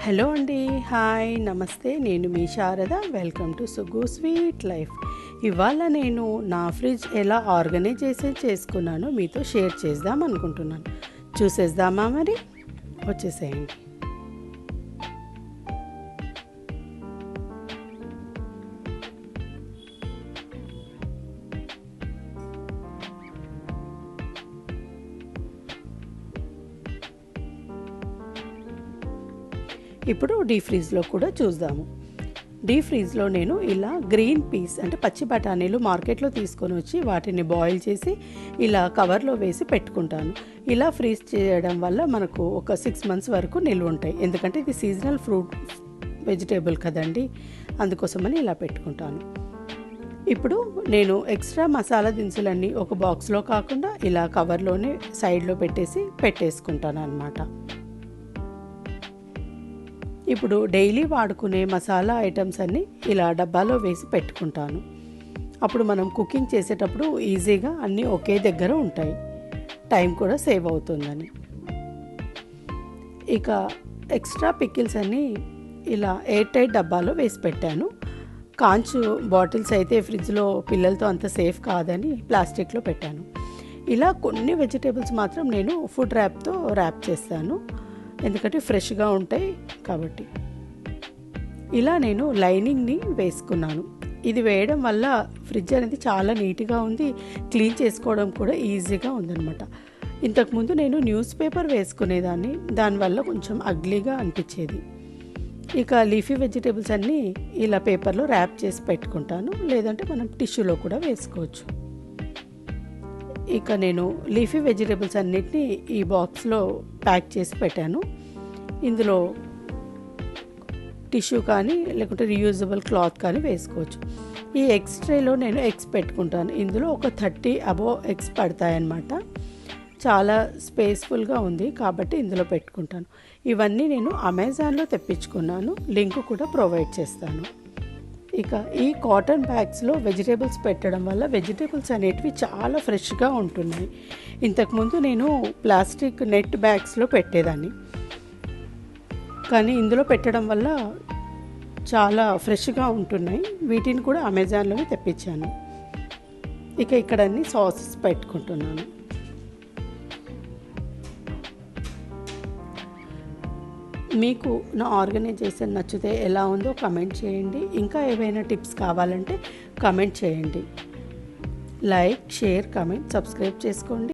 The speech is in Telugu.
హలో అండి, హాయ్, నమస్తే. నేను మీ Sharada. Welcome to Sugu sweet life. ఇవాళ నేను నా ఫ్రిడ్జ్ ఎలా ఆర్గనైజేషన్ చేసుకున్నానో మీతో షేర్ చేద్దాం అనుకుంటున్నాను. చూసేద్దామా? మరి వచ్చేసేయండి. ఇప్పుడు డీప్ ఫ్రీజ్లో కూడా చూద్దాము. డీప్ ఫ్రీజ్లో నేను ఇలా గ్రీన్ పీస్ అంటే పచ్చి బఠానీలు మార్కెట్లో తీసుకొని వచ్చి వాటిని బాయిల్ చేసి ఇలా కవర్లో వేసి పెట్టుకుంటాను. ఇలా ఫ్రీజ్ చేయడం వల్ల మనకు ఒక 6 months వరకు నిల్వ ఉంటాయి. ఎందుకంటే ఇది సీజనల్ ఫ్రూట్ వెజిటేబుల్ కదండి, అందుకోసమని ఇలా పెట్టుకుంటాను. ఇప్పుడు నేను ఎక్స్ట్రా మసాలా దినుసులన్నీ ఒక బాక్స్లో కాకుండా ఇలా కవర్లోనే సైడ్లో పెట్టేసుకుంటాను అన్నమాట. ఇప్పుడు డైలీ వాడుకునే మసాలా ఐటమ్స్ అన్నీ ఇలా డబ్బాలో వేసి పెట్టుకుంటాను. అప్పుడు మనం కుకింగ్ చేసేటప్పుడు ఈజీగా అన్నీ ఒకే దగ్గర ఉంటాయి, టైం కూడా సేవ్ అవుతుందని. ఇక ఎక్స్ట్రా పికిల్స్ అన్నీ ఇలా ఎయిర్ టైట్ డబ్బాలో వేసి పెట్టాను. కాంచు బాటిల్స్ అయితే ఫ్రిడ్జ్లో పిల్లలతో అంత సేఫ్ కాదని ప్లాస్టిక్లో పెట్టాను. ఇలా కొన్ని వెజిటేబుల్స్ మాత్రం నేను ఫుడ్ ర్యాప్తో ర్యాప్ చేస్తాను, ఎందుకంటే ఫ్రెష్గా ఉంటాయి కాబట్టి. ఇలా నేను లైనింగ్ని వేసుకున్నాను. ఇది వేయడం వల్ల ఫ్రిడ్జ్ అనేది చాలా నీట్గా ఉంది, క్లీన్ చేసుకోవడం కూడా ఈజీగా ఉందన్నమాట. ఇంతకుముందు నేను న్యూస్ పేపర్ వేసుకునేదాన్ని, దానివల్ల కొంచెం అగ్లీగా అనిపించేది. ఇక లీఫీ వెజిటేబుల్స్ అన్నీ ఇలా పేపర్లో ర్యాప్ చేసి పెట్టుకుంటాను, లేదంటే మనం టిష్యూలో కూడా వేసుకోవచ్చు. ఇక నేను లీఫీ వెజిటేబుల్స్ అన్నిటినీ ఈ బాక్స్లో ప్యాక్ చేసి పెట్టాను. ఇందులో టిష్యూ కానీ లేకుంటే రీయూజబుల్ క్లాత్ కానీ వేసుకోవచ్చు. ఈ ఎగ్స్ ట్రేలో నేను ఎగ్స్ పెట్టుకుంటాను. ఇందులో ఒక 30 అబోవ్ ఎగ్స్ పడతాయన్నమాట. చాలా స్పేస్ఫుల్గా ఉంది కాబట్టి ఇందులో పెట్టుకుంటాను. ఇవన్నీ నేను అమెజాన్లో తెప్పించుకున్నాను, లింక్ కూడా ప్రొవైడ్ చేస్తాను. ఇక ఈ కాటన్ బ్యాగ్స్లో వెజిటేబుల్స్ పెట్టడం వల్ల వెజిటేబుల్స్ అనేటివి చాలా ఫ్రెష్గా ఉంటున్నాయి. ఇంతకుముందు నేను ప్లాస్టిక్ నెట్ బ్యాగ్స్లో పెట్టేదాన్ని, కానీ ఇందులో పెట్టడం వల్ల చాలా ఫ్రెష్గా ఉంటున్నాయి. వీటిని కూడా అమెజాన్లోనే తెప్పించాను. ఇక ఇక్కడ అన్ని సాసెస్ పెట్టుకుంటున్నాను. మీకు నా ఆర్గనైజేషన్ నచ్చితే ఎలా ఉందో కమెంట్ చేయండి. ఇంకా ఏవైనా టిప్స్ కావాలంటే కమెంట్ చేయండి. లైక్, షేర్, కమెంట్, సబ్స్క్రైబ్ చేసుకోండి.